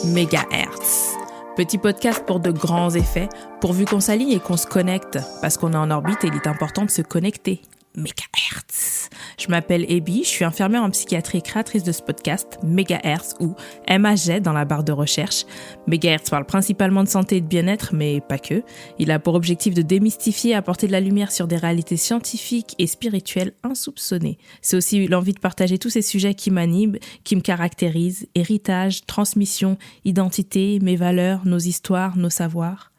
Mégahertz. Petit podcast pour de grands effets, pourvu qu'on s'aligne et qu'on se connecte, parce qu'on est en orbite et il est important de se connecter. Mégahertz. Je m'appelle Ebi, je suis infirmière en psychiatrie et créatrice de ce podcast, Mégahertz ou MAG dans la barre de recherche. Mégahertz parle principalement de santé et de bien-être, mais pas que. Il a pour objectif de démystifier et apporter de la lumière sur des réalités scientifiques et spirituelles insoupçonnées. C'est aussi l'envie de partager tous ces sujets qui m'animent, qui me caractérisent, héritage, transmission, identité, mes valeurs, nos histoires, nos savoirs.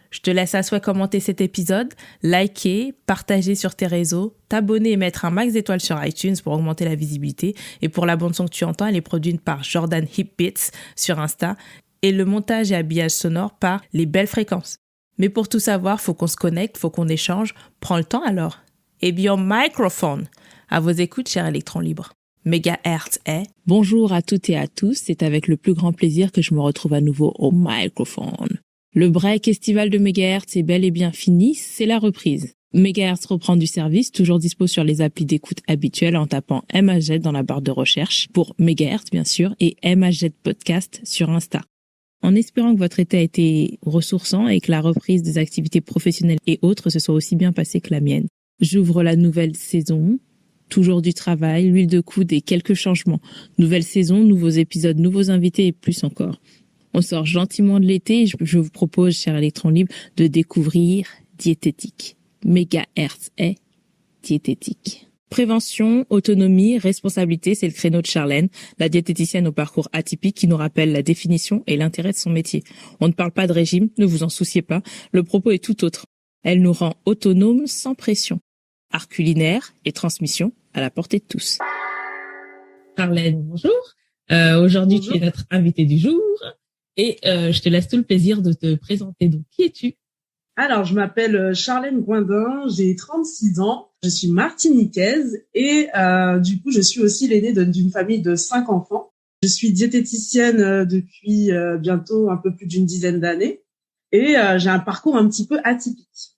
Je te laisse à souhait commenter cet épisode, liker, partager sur tes réseaux, t'abonner et mettre un max d'étoiles sur iTunes pour augmenter la visibilité. Et pour la bande-son que tu entends, elle est produite par Jordan Hipbits sur Insta et le montage et habillage sonore par Les Belles Fréquences. Mais pour tout savoir, faut qu'on se connecte, faut qu'on échange. Prends le temps alors. Et bien, microphone. À vos écoutes, chers électrons libres. Mégahertz est. Bonjour à toutes et à tous, c'est avec le plus grand plaisir que je me retrouve à nouveau au microphone. Le break estival de Mégahertz est bel et bien fini, c'est la reprise. Mégahertz reprend du service, toujours dispo sur les applis d'écoute habituelles en tapant MAG dans la barre de recherche pour Mégahertz bien sûr et MAG Podcast sur Insta. En espérant que votre été a été ressourçant et que la reprise des activités professionnelles et autres se soit aussi bien passée que la mienne. J'ouvre la nouvelle saison, toujours du travail, l'huile de coude et quelques changements. Nouvelle saison, nouveaux épisodes, nouveaux invités et plus encore. On sort gentiment de l'été et je vous propose, chers électrons libres, de découvrir diététique. Mégahertz est diététique. Prévention, autonomie, responsabilité, c'est le créneau de Charlène, la diététicienne au parcours atypique qui nous rappelle la définition et l'intérêt de son métier. On ne parle pas de régime, ne vous en souciez pas, le propos est tout autre. Elle nous rend autonomes sans pression. Art culinaire et transmission à la portée de tous. Charlène, bonjour. Aujourd'hui, Bonjour. tu es notre invitée du jour. Et je te laisse tout le plaisir de te présenter. Donc, qui es-tu? Alors, je m'appelle Charlène Goindin, j'ai 36 ans, je suis martiniquaise et du coup, je suis aussi l'aînée d'une famille de 5 enfants. Je suis diététicienne depuis bientôt un peu plus d'une dizaine d'années et j'ai un parcours un petit peu atypique.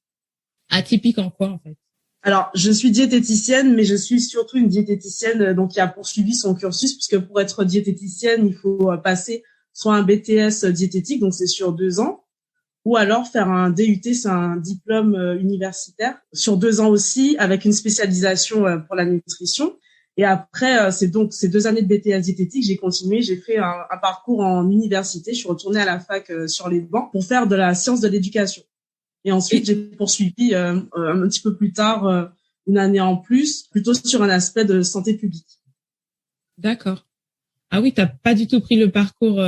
Atypique en quoi, en fait? Alors, je suis diététicienne, mais je suis surtout une diététicienne donc qui a poursuivi son cursus, puisque pour être diététicienne, il faut passer soit un BTS diététique, donc c'est sur 2 ans, ou alors faire un DUT, c'est un diplôme universitaire, sur 2 ans aussi, avec une spécialisation pour la nutrition. Et après, c'est donc ces 2 années de BTS diététique, j'ai continué, j'ai fait un parcours en université, je suis retournée à la fac sur les bancs pour faire de la science de l'éducation. Et ensuite, j'ai poursuivi un petit peu plus tard, une année en plus, plutôt sur un aspect de santé publique. D'accord. Ah oui, t'as pas du tout pris le parcours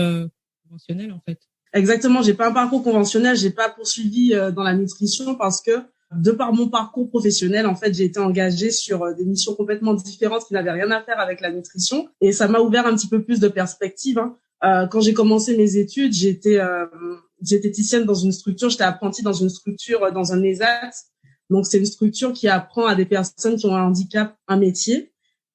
conventionnel, en fait. Exactement, j'ai pas un parcours conventionnel, j'ai pas poursuivi dans la nutrition parce que de par mon parcours professionnel, en fait, j'ai été engagée sur des missions complètement différentes qui n'avaient rien à faire avec la nutrition et ça m'a ouvert un petit peu plus de perspectives. Quand j'ai commencé mes études, j'étais diététicienne dans une structure, j'étais apprentie dans une structure, dans un ESAT. Donc, c'est une structure qui apprend à des personnes qui ont un handicap un métier.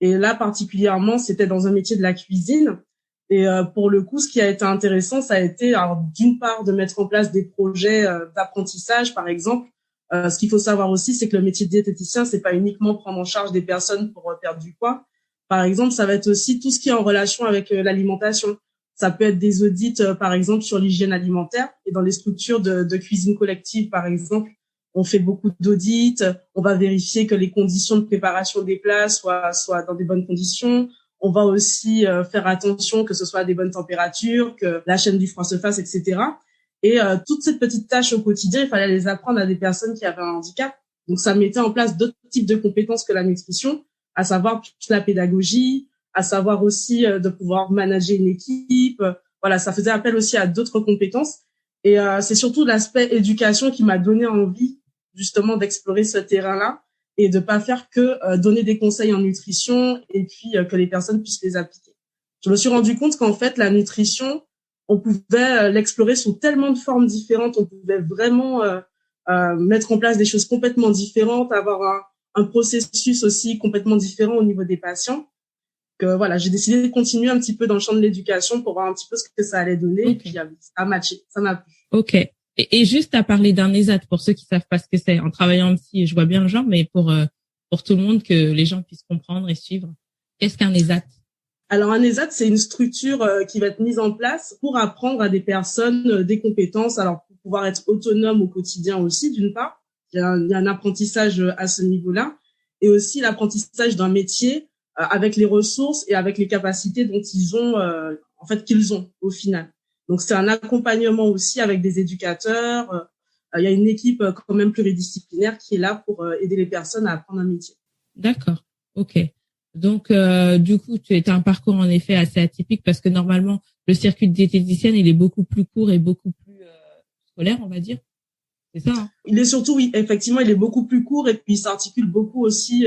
Et là, particulièrement, c'était dans un métier de la cuisine. Et pour le coup, ce qui a été intéressant, ça a été, alors, d'une part, de mettre en place des projets d'apprentissage, par exemple. Ce qu'il faut savoir aussi, c'est que le métier de diététicien, c'est pas uniquement prendre en charge des personnes pour perdre du poids. Par exemple, ça va être aussi tout ce qui est en relation avec l'alimentation. Ça peut être des audits, par exemple, sur l'hygiène alimentaire. Et dans les structures de cuisine collective, par exemple, on fait beaucoup d'audits. On va vérifier que les conditions de préparation des plats soient dans des bonnes conditions. On va aussi faire attention que ce soit à des bonnes températures, que la chaîne du froid se fasse, etc. Et toutes ces petites tâches au quotidien, il fallait les apprendre à des personnes qui avaient un handicap. Donc, ça mettait en place d'autres types de compétences que la nutrition, à savoir toute la pédagogie, à savoir aussi de pouvoir manager une équipe. Voilà, ça faisait appel aussi à d'autres compétences. Et c'est surtout l'aspect éducation qui m'a donné envie justement d'explorer ce terrain-là et de pas faire que donner des conseils en nutrition et puis que les personnes puissent les appliquer. Je me suis rendu compte qu'en fait, la nutrition, on pouvait l'explorer sous tellement de formes différentes. On pouvait vraiment mettre en place des choses complètement différentes, avoir un processus aussi complètement différent au niveau des patients. Que voilà, j'ai décidé de continuer un petit peu dans le champ de l'éducation pour voir un petit peu ce que ça allait donner. Okay. Et puis ça a matché, ça m'a plu. Ok. Et juste à parler d'un ESAT, pour ceux qui savent pas ce que c'est, en travaillant en psy, je vois bien le genre, mais pour tout le monde, que les gens puissent comprendre et suivre, qu'est-ce qu'un ESAT? Alors, un ESAT, c'est une structure qui va être mise en place pour apprendre à des personnes des compétences, alors pour pouvoir être autonome au quotidien aussi, d'une part. Il y a un apprentissage à ce niveau-là, et aussi l'apprentissage d'un métier avec les ressources et avec les capacités dont ils ont, en fait, qu'ils ont au final. Donc, c'est un accompagnement aussi avec des éducateurs. Il y a une équipe quand même pluridisciplinaire qui est là pour aider les personnes à apprendre un métier. D'accord, ok. Donc, du coup, tu as un parcours en effet assez atypique parce que normalement, le circuit de diététicienne, il est beaucoup plus court et beaucoup plus scolaire, on va dire. C'est ça, hein? Il est surtout, oui, effectivement, il est beaucoup plus court et puis il s'articule beaucoup aussi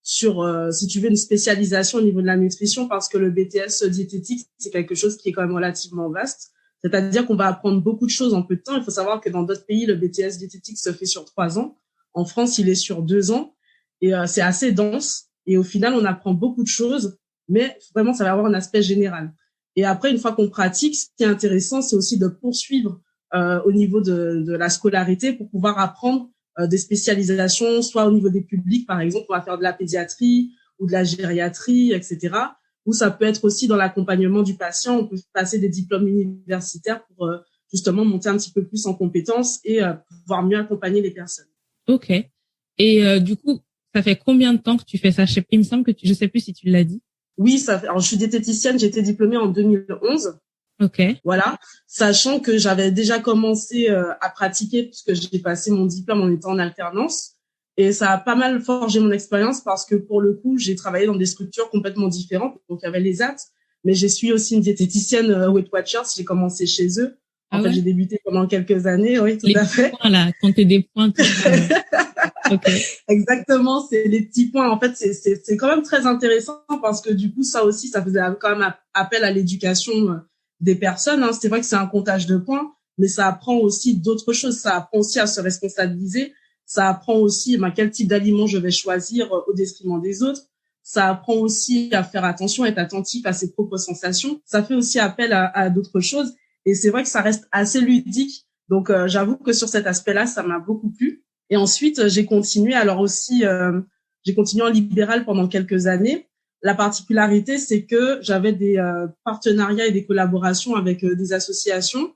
sur, si tu veux, une spécialisation au niveau de la nutrition parce que le BTS diététique, c'est quelque chose qui est quand même relativement vaste. C'est-à-dire qu'on va apprendre beaucoup de choses en peu de temps. Il faut savoir que dans d'autres pays, le BTS diététique se fait sur 3 ans. En France, il est sur 2 ans et c'est assez dense. Et au final, on apprend beaucoup de choses, mais vraiment, ça va avoir un aspect général. Et après, une fois qu'on pratique, ce qui est intéressant, c'est aussi de poursuivre au niveau de la scolarité pour pouvoir apprendre des spécialisations, soit au niveau des publics, par exemple, on va faire de la pédiatrie ou de la gériatrie, etc. Ou ça peut être aussi dans l'accompagnement du patient, on peut passer des diplômes universitaires pour justement monter un petit peu plus en compétences et pouvoir mieux accompagner les personnes. Ok. Et du coup, ça fait combien de temps que tu fais ça? Il me semble que je sais plus si tu l'as dit. Oui, alors je suis diététicienne, j'ai été diplômée en 2011. Ok. Voilà, sachant que j'avais déjà commencé à pratiquer puisque j'ai passé mon diplôme en étant en alternance. Et ça a pas mal forgé mon expérience parce que pour le coup, j'ai travaillé dans des structures complètement différentes. Donc, il y avait les AT, mais j'ai suivi aussi une diététicienne Weight Watchers. J'ai commencé chez eux. En fait, j'ai débuté pendant quelques années. Oui, tout à fait. Points, là, compter des points. Okay. Exactement, c'est les petits points. En fait, c'est quand même très intéressant parce que du coup, ça aussi, ça faisait quand même appel à l'éducation des personnes. Hein. C'est vrai que c'est un comptage de points, mais ça apprend aussi d'autres choses. Ça apprend aussi à se responsabiliser. Ça apprend aussi quel type d'aliment je vais choisir au détriment des autres. Ça apprend aussi à faire attention, être attentif à ses propres sensations. Ça fait aussi appel à d'autres choses. Et c'est vrai que ça reste assez ludique. Donc, j'avoue que sur cet aspect-là, ça m'a beaucoup plu. Et ensuite, j'ai continué. Alors aussi, j'ai continué en libéral pendant quelques années. La particularité, c'est que j'avais des partenariats et des collaborations avec des associations.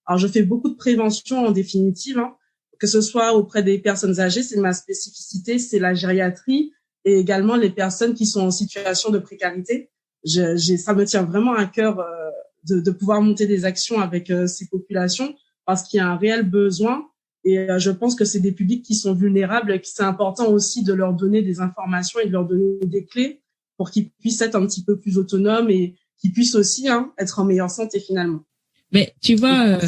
Alors, je fais beaucoup de prévention en définitive, hein, que ce soit auprès des personnes âgées, c'est ma spécificité, c'est la gériatrie et également les personnes qui sont en situation de précarité. Ça me tient vraiment à cœur de pouvoir monter des actions avec ces populations parce qu'il y a un réel besoin. Et je pense que c'est des publics qui sont vulnérables et que c'est important aussi de leur donner des informations et de leur donner des clés pour qu'ils puissent être un petit peu plus autonomes et qu'ils puissent aussi être en meilleure santé finalement. Mais tu vois,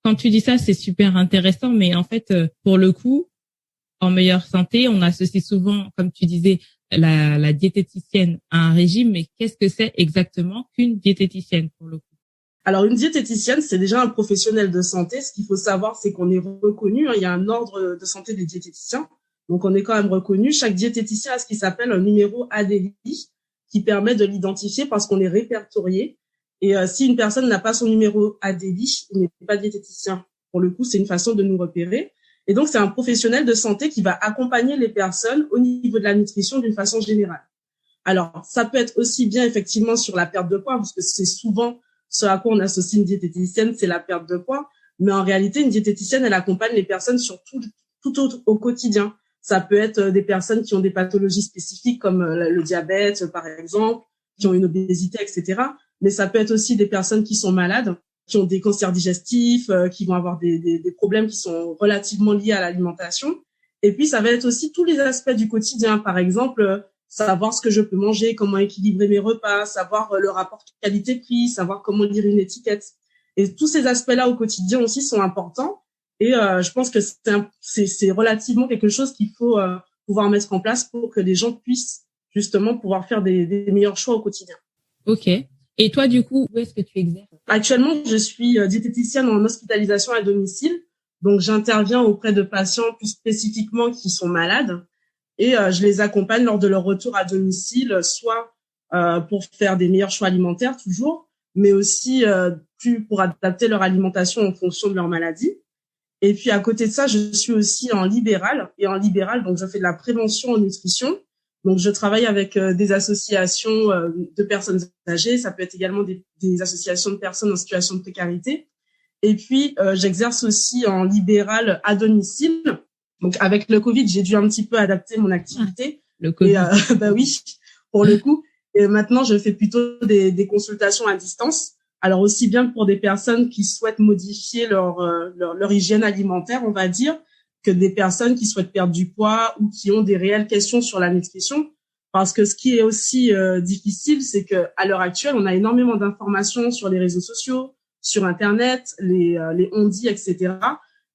quand tu dis ça, c'est super intéressant, mais en fait, pour le coup, en meilleure santé, on associe souvent, comme tu disais, la diététicienne à un régime, mais qu'est-ce que c'est exactement qu'une diététicienne pour le coup? Alors, une diététicienne, c'est déjà un professionnel de santé. Ce qu'il faut savoir, c'est qu'on est reconnu. Hein, il y a un ordre de santé des diététiciens. Donc, on est quand même reconnu. Chaque diététicien a ce qui s'appelle un numéro ADLI qui permet de l'identifier parce qu'on est répertorié. Et si une personne n'a pas son numéro ADLI, il n'est pas diététicien. Pour le coup, c'est une façon de nous repérer. Et donc, c'est un professionnel de santé qui va accompagner les personnes au niveau de la nutrition d'une façon générale. Alors, ça peut être aussi bien effectivement sur la perte de poids, parce que c'est souvent ce à quoi on associe une diététicienne, c'est la perte de poids. Mais en réalité, une diététicienne, elle accompagne les personnes sur tout au quotidien. Ça peut être des personnes qui ont des pathologies spécifiques comme le diabète, par exemple, qui ont une obésité, etc. Mais ça peut être aussi des personnes qui sont malades, qui ont des cancers digestifs, qui vont avoir des problèmes qui sont relativement liés à l'alimentation. Et puis, ça va être aussi tous les aspects du quotidien. Par exemple, savoir ce que je peux manger, comment équilibrer mes repas, savoir le rapport qualité-prix, savoir comment lire une étiquette. Et tous ces aspects-là au quotidien aussi sont importants. Et je pense que c'est relativement quelque chose qu'il faut pouvoir mettre en place pour que les gens puissent justement pouvoir faire des meilleurs choix au quotidien. Ok. Et toi, du coup, où est-ce que tu exerces? Actuellement, je suis diététicienne en hospitalisation à domicile. Donc, j'interviens auprès de patients plus spécifiquement qui sont malades. Et je les accompagne lors de leur retour à domicile, soit pour faire des meilleurs choix alimentaires toujours, mais aussi plus pour adapter leur alimentation en fonction de leur maladie. Et puis à côté de ça, je suis aussi en libéral. Et en libéral, donc je fais de la prévention en nutrition. Donc je travaille avec des associations de personnes âgées. Ça peut être également des associations de personnes en situation de précarité. Et puis j'exerce aussi en libéral à domicile. Donc avec le Covid, j'ai dû un petit peu adapter mon activité. Le Covid. Et bah oui, pour le coup. Et maintenant, je fais plutôt des consultations à distance. Alors aussi bien pour des personnes qui souhaitent modifier leur hygiène alimentaire, on va dire, que des personnes qui souhaitent perdre du poids ou qui ont des réelles questions sur la nutrition. Parce que ce qui est aussi difficile, c'est que à l'heure actuelle, on a énormément d'informations sur les réseaux sociaux, sur Internet, les on-dit, etc.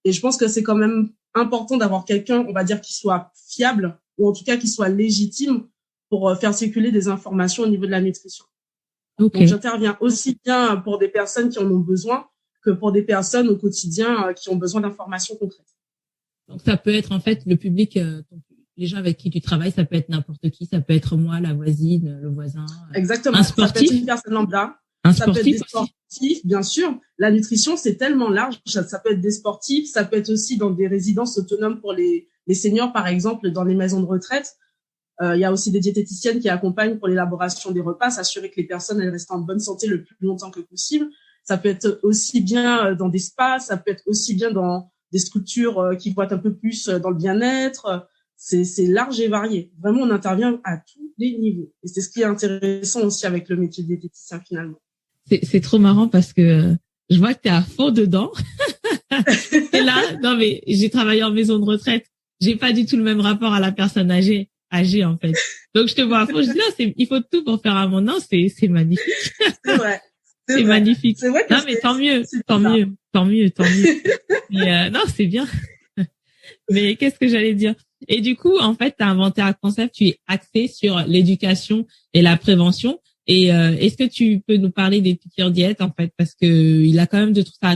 Et je pense que c'est quand même important d'avoir quelqu'un, on va dire, qui soit fiable ou en tout cas qui soit légitime pour faire circuler des informations au niveau de la nutrition. Okay. Donc, j'interviens aussi bien pour des personnes qui en ont besoin que pour des personnes au quotidien qui ont besoin d'informations concrètes. Donc, ça peut être en fait le public, les gens avec qui tu travailles, ça peut être n'importe qui, ça peut être moi, la voisine, le voisin. Exactement. Un sportif. Ça peut être une personne lambda. Ça peut être des sportifs, bien sûr. La nutrition, c'est tellement large. Ça peut être des sportifs, ça peut être aussi dans des résidences autonomes pour les seniors, par exemple, dans les maisons de retraite. Il y a aussi des diététiciennes qui accompagnent pour l'élaboration des repas, s'assurer que les personnes elles restent en bonne santé le plus longtemps que possible. Ça peut être aussi bien dans des spas, ça peut être aussi bien dans des structures qui vont être un peu plus dans le bien-être. C'est large et varié. Vraiment, on intervient à tous les niveaux. Et c'est ce qui est intéressant aussi avec le métier de diététicien finalement. C'est trop marrant parce que je vois que tu es à fond dedans. Et là, non mais j'ai travaillé en maison de retraite. J'ai pas du tout le même rapport à la personne âgée en fait. Donc je te vois à fond, je dis non, il faut tout pour faire un monde. Non, c'est magnifique. C'est vrai. C'est magnifique. C'est vrai que non mais tant mieux. Mais non, c'est bien. Mais qu'est-ce que j'allais dire? Et du coup, en fait, tu as inventé un concept, tu es axé sur l'éducation et la prévention. Et est-ce que tu peux nous parler des piqûres diètes en fait, parce que ça a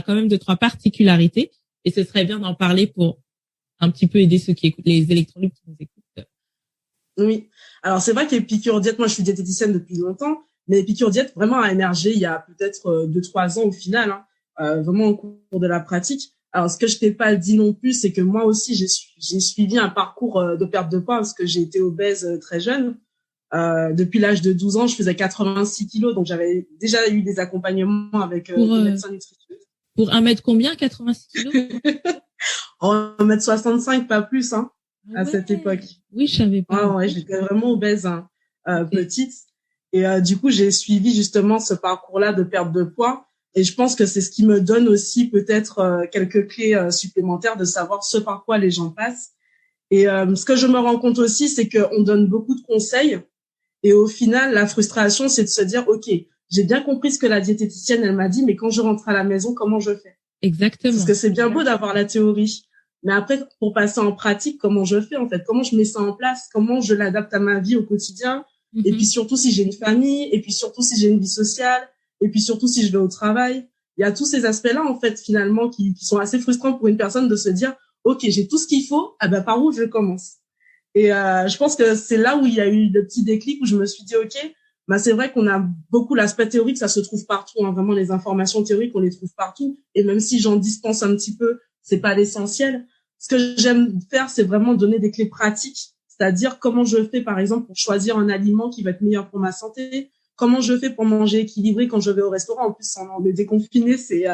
quand même deux, trois particularités et ce serait bien d'en parler pour un petit peu aider ceux qui écoutent, les électrolytes qui nous écoutent. Oui. Alors, c'est vrai que les piqûres diètes, moi, je suis diététicienne depuis longtemps, mais les piqûres diètes vraiment a émergé il y a peut-être 2-3 ans au final, vraiment au cours de la pratique. Alors, ce que je t'ai pas dit non plus, c'est que moi aussi, j'ai suivi un parcours de perte de poids parce que j'ai été obèse très jeune. Depuis l'âge de 12 ans, je faisais 86 kilos, donc j'avais déjà eu des accompagnements avec des médecins nutritionnistes. Pour 1 mètre combien, 86 kilos? 1m65, pas plus, à cette époque. Oui, je savais pas. Ouais, j'étais vraiment obèse, petite. Et du coup, j'ai suivi justement ce parcours-là de perte de poids. Et je pense que c'est ce qui me donne aussi peut-être quelques clés supplémentaires de savoir ce par quoi les gens passent. Et ce que je me rends compte aussi, c'est qu'on donne beaucoup de conseils. Et au final, la frustration, c'est de se dire, OK, j'ai bien compris ce que la diététicienne, elle m'a dit, mais quand je rentre à la maison, comment je fais? Exactement. Parce que c'est bien beau d'avoir la théorie. Mais après, pour passer en pratique, comment je fais, en fait? Comment je mets ça en place? Comment je l'adapte à ma vie au quotidien? Et puis surtout, si j'ai une famille, et puis surtout, si j'ai une vie sociale, et puis surtout, si je vais au travail. Il y a tous ces aspects-là, en fait, finalement, qui sont assez frustrants pour une personne de se dire, OK, j'ai tout ce qu'il faut, par où je commence? Et je pense que c'est là où il y a eu le petit déclic où je me suis dit, OK, c'est vrai qu'on a beaucoup l'aspect théorique, ça se trouve partout, vraiment les informations théoriques, on les trouve partout. Et même si j'en dispense un petit peu, c'est pas l'essentiel. Ce que j'aime faire, c'est vraiment donner des clés pratiques, c'est-à-dire comment je fais, par exemple, pour choisir un aliment qui va être meilleur pour ma santé, comment je fais pour manger équilibré quand je vais au restaurant. En plus, on est déconfiné, c'est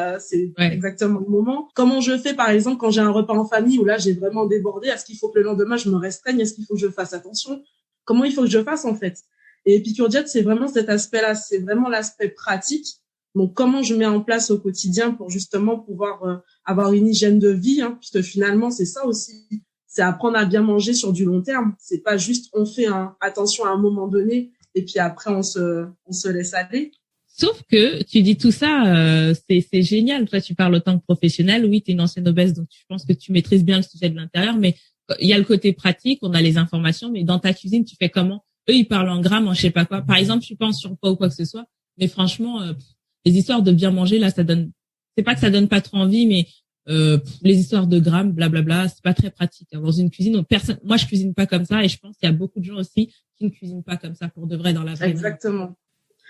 exactement le moment. Comment je fais, par exemple, quand j'ai un repas en famille où là, j'ai vraiment débordé, est-ce qu'il faut que le lendemain, je me restreigne? Est-ce qu'il faut que je fasse attention? Comment il faut que je fasse, en fait? Et Piqûre Diète, c'est vraiment cet aspect-là, c'est vraiment l'aspect pratique. Donc, comment je mets en place au quotidien pour justement pouvoir avoir une hygiène de vie, puisque finalement, c'est ça aussi. C'est apprendre à bien manger sur du long terme. C'est pas juste on fait attention à un moment donné et puis après on se laisse aller. Sauf que tu dis tout ça, c'est génial. Toi, tu parles autant que professionnel. Oui, tu es une ancienne obèse, donc je pense que tu maîtrises bien le sujet de l'intérieur. Mais il y a le côté pratique, on a les informations. Mais dans ta cuisine, tu fais comment? Eux, ils parlent en grammes, en je sais pas quoi. Par exemple, je suis pas en surpoids ou quoi que ce soit. Mais franchement, les histoires de bien manger, là, ça donne. C'est pas que ça donne pas trop envie, mais les histoires de grammes, blablabla, c'est pas très pratique. Dans une cuisine, moi, je cuisine pas comme ça, et je pense qu'il y a beaucoup de gens aussi qui ne cuisinent pas comme ça pour de vrai dans la vraie vie. Exactement.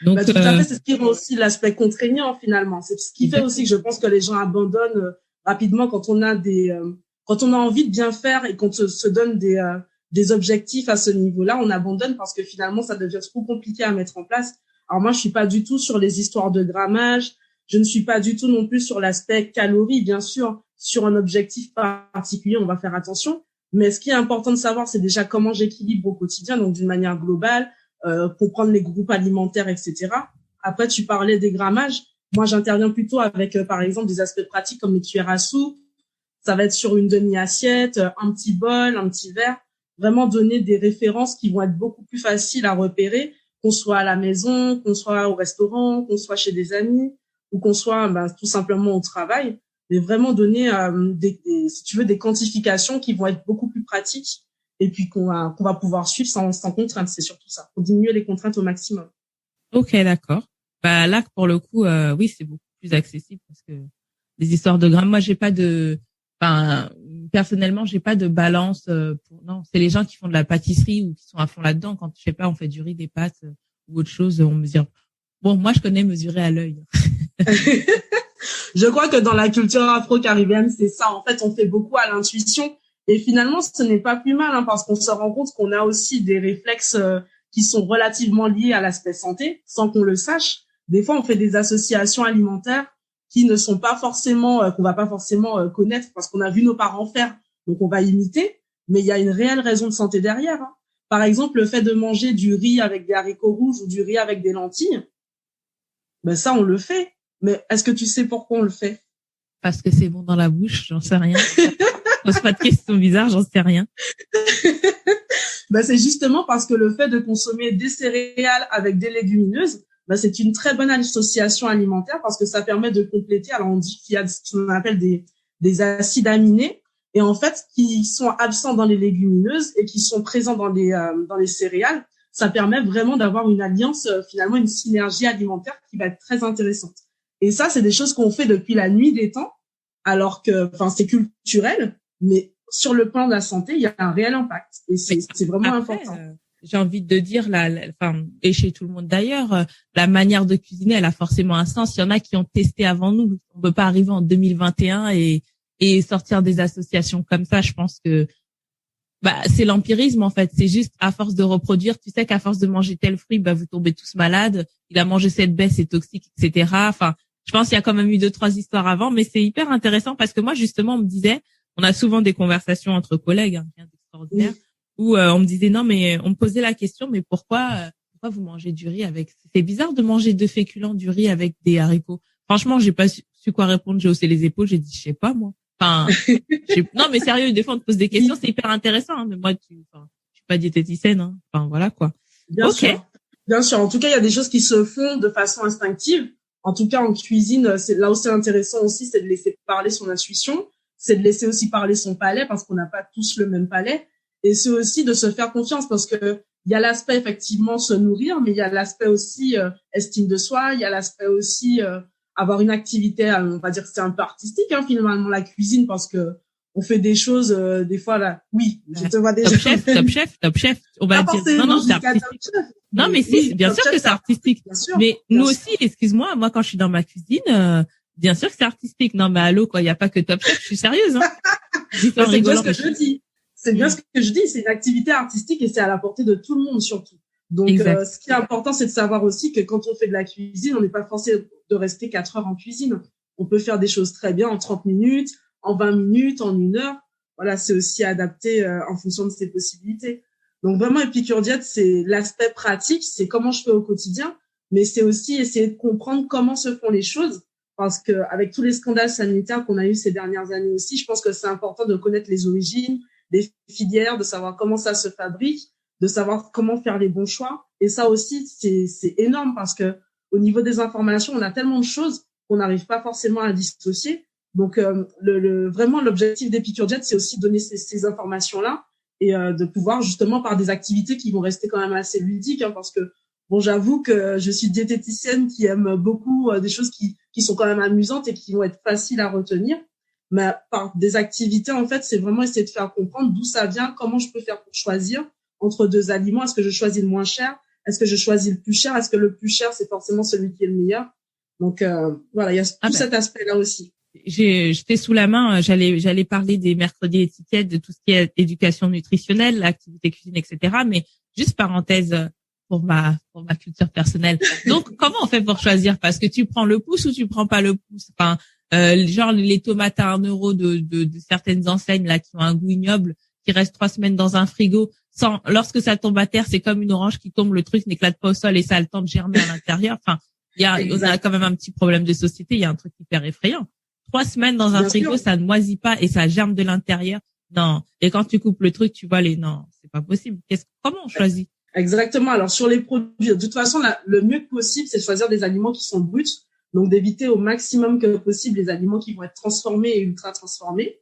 Donc, tout à fait, c'est ce qui rend aussi l'aspect contraignant finalement. C'est ce qui fait aussi que je pense que les gens abandonnent rapidement quand on a envie de bien faire et qu'on se donne des objectifs à ce niveau-là, on abandonne parce que finalement, ça devient trop compliqué à mettre en place. Alors moi, je suis pas du tout sur les histoires de grammage. Je ne suis pas du tout non plus sur l'aspect calories, bien sûr. Sur un objectif particulier, on va faire attention. Mais ce qui est important de savoir, c'est déjà comment j'équilibre au quotidien, donc d'une manière globale, comprendre les groupes alimentaires, etc. Après, tu parlais des grammages. Moi, j'interviens plutôt avec, par exemple, des aspects pratiques comme les cuillères à soupe. Ça va être sur une demi-assiette, un petit bol, un petit verre. Vraiment donner des références qui vont être beaucoup plus faciles à repérer, qu'on soit à la maison, qu'on soit au restaurant, qu'on soit chez des amis ou qu'on soit tout simplement au travail. Mais vraiment donner, si tu veux, des quantifications qui vont être beaucoup plus pratiques et puis qu'on va pouvoir suivre sans contrainte. C'est surtout ça, pour diminuer les contraintes au maximum. Ok, d'accord. Bah là, pour le coup, oui, c'est beaucoup plus accessible parce que les histoires de grammes, moi, personnellement, j'ai pas de balance non, c'est les gens qui font de la pâtisserie ou qui sont à fond là-dedans. Quand, je sais pas, on fait du riz, des pâtes ou autre chose, on mesure. Bon, moi, je connais mesurer à l'œil. Je crois que dans la culture afro-caribéenne, c'est ça. En fait, on fait beaucoup à l'intuition. Et finalement, ce n'est pas plus mal, parce qu'on se rend compte qu'on a aussi des réflexes qui sont relativement liés à l'aspect santé, sans qu'on le sache. Des fois, on fait des associations alimentaires qui ne sont pas forcément, qu'on va pas forcément connaître parce qu'on a vu nos parents faire. Donc, on va imiter. Mais il y a une réelle raison de santé derrière. Par exemple, le fait de manger du riz avec des haricots rouges ou du riz avec des lentilles, ça, on le fait. Mais est-ce que tu sais pourquoi on le fait? Parce que c'est bon dans la bouche, j'en sais rien. Pose pas de questions bizarres, j'en sais rien. C'est justement parce que le fait de consommer des céréales avec des légumineuses, c'est une très bonne association alimentaire parce que ça permet de compléter. Alors, on dit qu'il y a ce qu'on appelle des acides aminés et en fait, qui sont absents dans les légumineuses et qui sont présents dans les céréales. Ça permet vraiment d'avoir une alliance, finalement, une synergie alimentaire qui va être très intéressante. Et ça, c'est des choses qu'on fait depuis la nuit des temps, alors que, c'est culturel, mais sur le plan de la santé, il y a un réel impact. Et c'est vraiment important. J'ai envie de dire, et chez tout le monde d'ailleurs, la manière de cuisiner, elle a forcément un sens. Il y en a qui ont testé avant nous. On peut pas arriver en 2021 et sortir des associations comme ça. Je pense que, c'est l'empirisme, en fait. C'est juste, à force de reproduire, tu sais qu'à force de manger tel fruit, vous tombez tous malades. Il a mangé cette baie, c'est toxique, etc. Je pense qu'il y a quand même eu 2-3 histoires avant, mais c'est hyper intéressant parce que moi, justement, on me disait, on a souvent des conversations entre collègues, rien d'extraordinaire, où on me disait non, mais on me posait la question, mais pourquoi vous mangez du riz avec? C'est bizarre de manger de féculents, du riz avec des haricots. Franchement, j'ai pas su quoi répondre. J'ai haussé les épaules, j'ai dit je sais pas moi. Non, mais sérieux, des fois on te pose des questions, c'est hyper intéressant. Mais moi, je suis pas diététicienne. Voilà quoi. Bien sûr. Bien sûr. En tout cas, il y a des choses qui se font de façon instinctive. En tout cas, en cuisine, c'est là où c'est intéressant aussi, c'est de laisser parler son intuition, c'est de laisser aussi parler son palais parce qu'on n'a pas tous le même palais. Et c'est aussi de se faire confiance parce que il y a l'aspect effectivement se nourrir, mais il y a l'aspect aussi estime de soi, il y a l'aspect aussi avoir une activité, on va dire que c'est un peu artistique finalement la cuisine parce que on fait des choses des fois là. Oui, je te vois déjà. Top chef. On va dire non, c'est artistique. Non, mais si, bien sûr que c'est artistique. Mais nous aussi, excuse-moi, moi quand je suis dans ma cuisine, bien sûr que c'est artistique. Non, mais allô quoi, il y a pas que Top Chef, je suis sérieuse. C'est bien ce que je dis. C'est bien ce que je dis, c'est une activité artistique et c'est à la portée de tout le monde surtout. Donc, ce qui est important, c'est de savoir aussi que quand on fait de la cuisine, on n'est pas forcé de rester 4 heures en cuisine. On peut faire des choses très bien en 30 minutes, en 20 minutes, en 1 heure. Voilà, c'est aussi adapté en fonction de ses possibilités. Donc, vraiment, Épicure Diète, c'est l'aspect pratique, c'est comment je fais au quotidien, mais c'est aussi essayer de comprendre comment se font les choses. Parce que avec tous les scandales sanitaires qu'on a eu ces dernières années aussi, je pense que c'est important de connaître les origines, des filières, de savoir comment ça se fabrique, de savoir comment faire les bons choix. Et ça aussi, c'est énorme parce que au niveau des informations, on a tellement de choses qu'on n'arrive pas forcément à dissocier. Donc, vraiment, l'objectif d'Épicure Diète, c'est aussi donner ces informations-là et de pouvoir justement par des activités qui vont rester quand même assez ludiques, parce que bon, j'avoue que je suis diététicienne qui aime beaucoup des choses qui sont quand même amusantes et qui vont être faciles à retenir. Mais par des activités, en fait, c'est vraiment essayer de faire comprendre d'où ça vient, comment je peux faire pour choisir entre 2 aliments. Est-ce que je choisis le moins cher? Est-ce que je choisis le plus cher? Est-ce que le plus cher, c'est forcément celui qui est le meilleur? Donc, voilà, il y a tout cet aspect-là aussi. J'étais sous la main, j'allais parler des mercredis étiquettes, de tout ce qui est éducation nutritionnelle, activité cuisine, etc. Mais juste parenthèse pour ma culture personnelle. Donc, comment on fait pour choisir? Parce que tu prends le pouce ou tu prends pas le pouce? Enfin, genre les tomates à 1 € de certaines enseignes là qui ont un goût ignoble, qui restent 3 semaines dans un frigo. Lorsque ça tombe à terre, c'est comme une orange qui tombe, le truc n'éclate pas au sol et ça a le temps de germer à l'intérieur. Enfin, on a quand même un petit problème de société. Il y a un truc hyper effrayant. 3 semaines dans un frigo, ça ne moisit pas et ça germe de l'intérieur. Non. Et quand tu coupes le truc, tu vois non, c'est pas possible. Comment on choisit? Exactement. Alors, sur les produits, de toute façon, le mieux possible, c'est de choisir des aliments qui sont bruts. Donc, d'éviter au maximum que possible les aliments qui vont être transformés et ultra transformés.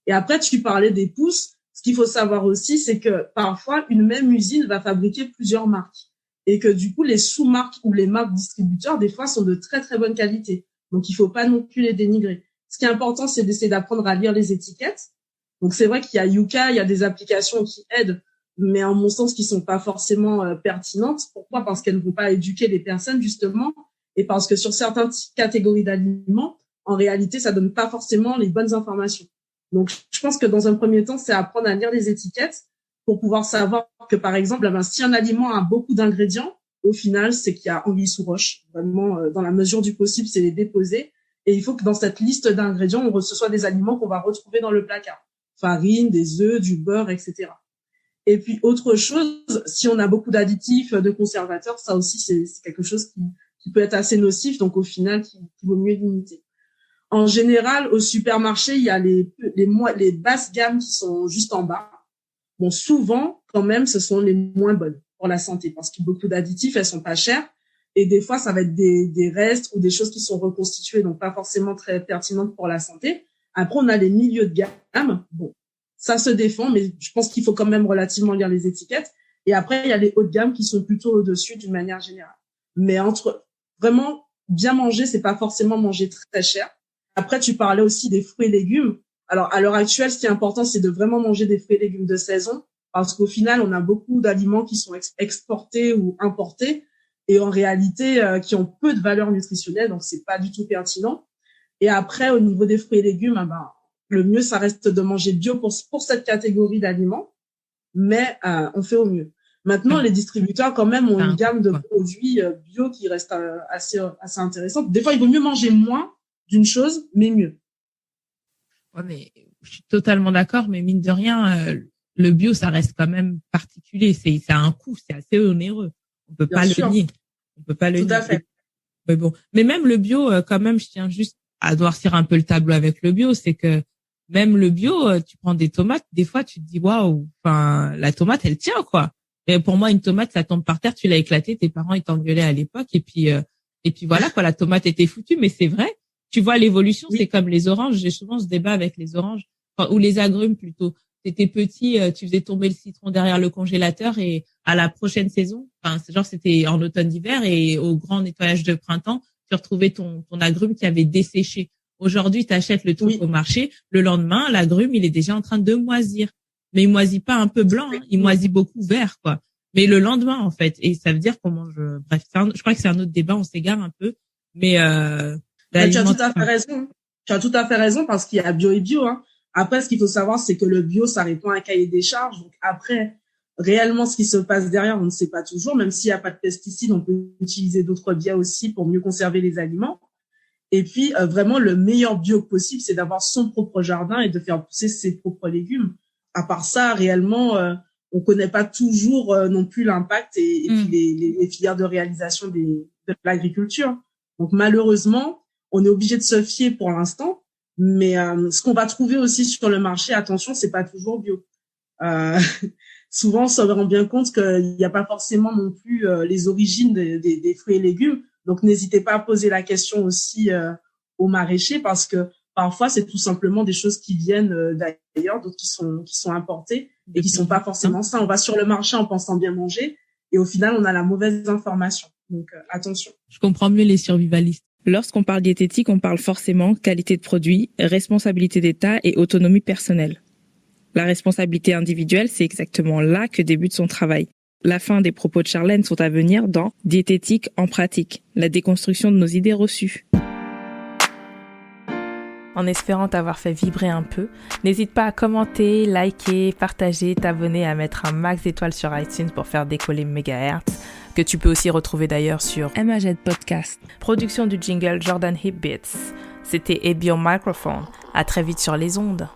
Et après, tu parlais des pousses. Ce qu'il faut savoir aussi, c'est que parfois, une même usine va fabriquer plusieurs marques. Et que du coup, les sous-marques ou les marques distributeurs, des fois, sont de très, très bonne qualité. Donc, il faut pas non plus les dénigrer. Ce qui est important, c'est d'essayer d'apprendre à lire les étiquettes. Donc, c'est vrai qu'il y a Yuka, il y a des applications qui aident, mais en mon sens, qui sont pas forcément pertinentes. Pourquoi? Parce qu'elles ne vont pas éduquer les personnes, justement, et parce que sur certaines catégories d'aliments, en réalité, ça donne pas forcément les bonnes informations. Donc, je pense que dans un premier temps, c'est apprendre à lire les étiquettes pour pouvoir savoir que, par exemple, si un aliment a beaucoup d'ingrédients, au final, c'est qu'il y a anguille sous roche. Vraiment, dans la mesure du possible, c'est les déposer. Et il faut que dans cette liste d'ingrédients, ce soit des aliments qu'on va retrouver dans le placard. Farine, des œufs, du beurre, etc. Et puis, autre chose, si on a beaucoup d'additifs, de conservateurs, ça aussi, c'est quelque chose qui peut être assez nocif. Donc, au final, qui vaut mieux limiter. En général, au supermarché, il y a les basses gammes qui sont juste en bas. Bon, souvent, quand même, ce sont les moins bonnes pour la santé parce qu'il y a beaucoup d'additifs, elles sont pas chères. Et des fois, ça va être des restes ou des choses qui sont reconstituées, donc pas forcément très pertinentes pour la santé. Après, on a les milieux de gamme. Bon, ça se défend, mais je pense qu'il faut quand même relativement lire les étiquettes. Et après, il y a les hauts de gamme qui sont plutôt au-dessus d'une manière générale. Mais vraiment, bien manger, c'est pas forcément manger très cher. Après, tu parlais aussi des fruits et légumes. Alors, à l'heure actuelle, ce qui est important, c'est de vraiment manger des fruits et légumes de saison parce qu'au final, on a beaucoup d'aliments qui sont exportés ou importés et en réalité, qui ont peu de valeur nutritionnelle, donc c'est pas du tout pertinent. Et après, au niveau des fruits et légumes, le mieux, ça reste de manger bio pour cette catégorie d'aliments, mais on fait au mieux. Maintenant, les distributeurs, quand même, ont une gamme de produits bio qui reste assez intéressante. Des fois, il vaut mieux manger moins d'une chose, mais mieux. Ouais, mais je suis totalement d'accord, mais mine de rien, le bio, ça reste quand même particulier. Ça a un coût, c'est assez onéreux. On peut pas le nier. On peut pas le nier. Tout à fait. Mais bon. Mais même le bio, quand même, je tiens juste à noircir un peu le tableau avec le bio, c'est que même le bio, tu prends des tomates, des fois, tu te dis, waouh, enfin, la tomate, elle tient, quoi. Et pour moi, une tomate, ça tombe par terre, tu l'as éclatée, tes parents, ils t'engueulaient à l'époque, et puis voilà, quoi, la tomate était foutue, mais c'est vrai. Tu vois, l'évolution, oui. C'est comme les oranges. J'ai souvent ce débat avec les oranges, ou les agrumes plutôt. T'étais petit, tu faisais tomber le citron derrière le congélateur et à la prochaine saison, c'était en automne-hiver et au grand nettoyage de printemps, tu retrouvais ton agrume qui avait desséché. Aujourd'hui, t'achètes le truc au marché, le lendemain, l'agrume, il est déjà en train de moisir. Mais il moisit pas un peu blanc, hein, il moisit beaucoup vert, quoi. Mais le lendemain, en fait. Et ça veut dire qu'on mange, bref, je crois que c'est un autre débat, on s'égare un peu. Mais, tu as tout à fait raison. Tu as tout à fait raison parce qu'il y a bio et bio, hein. Après, ce qu'il faut savoir, c'est que le bio, ça répond à un cahier des charges. Donc après, réellement, ce qui se passe derrière, on ne sait pas toujours. Même s'il n'y a pas de pesticides, on peut utiliser d'autres biais aussi pour mieux conserver les aliments. Et puis, vraiment, le meilleur bio possible, c'est d'avoir son propre jardin et de faire pousser ses propres légumes. À part ça, réellement, on connaît pas toujours non plus l'impact et puis les filières de réalisation de l'agriculture. Donc, malheureusement, on est obligé de se fier pour l'instant. Mais ce qu'on va trouver aussi sur le marché, attention, c'est pas toujours bio. Souvent, on se rend bien compte qu'il n'y a pas forcément non plus les origines des fruits et légumes. Donc, n'hésitez pas à poser la question aussi aux maraîchers parce que parfois, c'est tout simplement des choses qui viennent d'ailleurs, d'autres qui sont importées et qui sont pas forcément ça. On va sur le marché en pensant bien manger et au final, on a la mauvaise information. Donc, attention. Je comprends mieux les survivalistes. Lorsqu'on parle diététique, on parle forcément qualité de produit, responsabilité d'État et autonomie personnelle. La responsabilité individuelle, c'est exactement là que débute son travail. La fin des propos de Charlène sont à venir dans Diététique en pratique, la déconstruction de nos idées reçues. En espérant t'avoir fait vibrer un peu, n'hésite pas à commenter, liker, partager, t'abonner, à mettre un max d'étoiles sur iTunes pour faire décoller Megahertz, que tu peux aussi retrouver d'ailleurs sur MAZ Podcast. Production du jingle Jordan Hip Beats. C'était Abby au microphone. À très vite sur les ondes.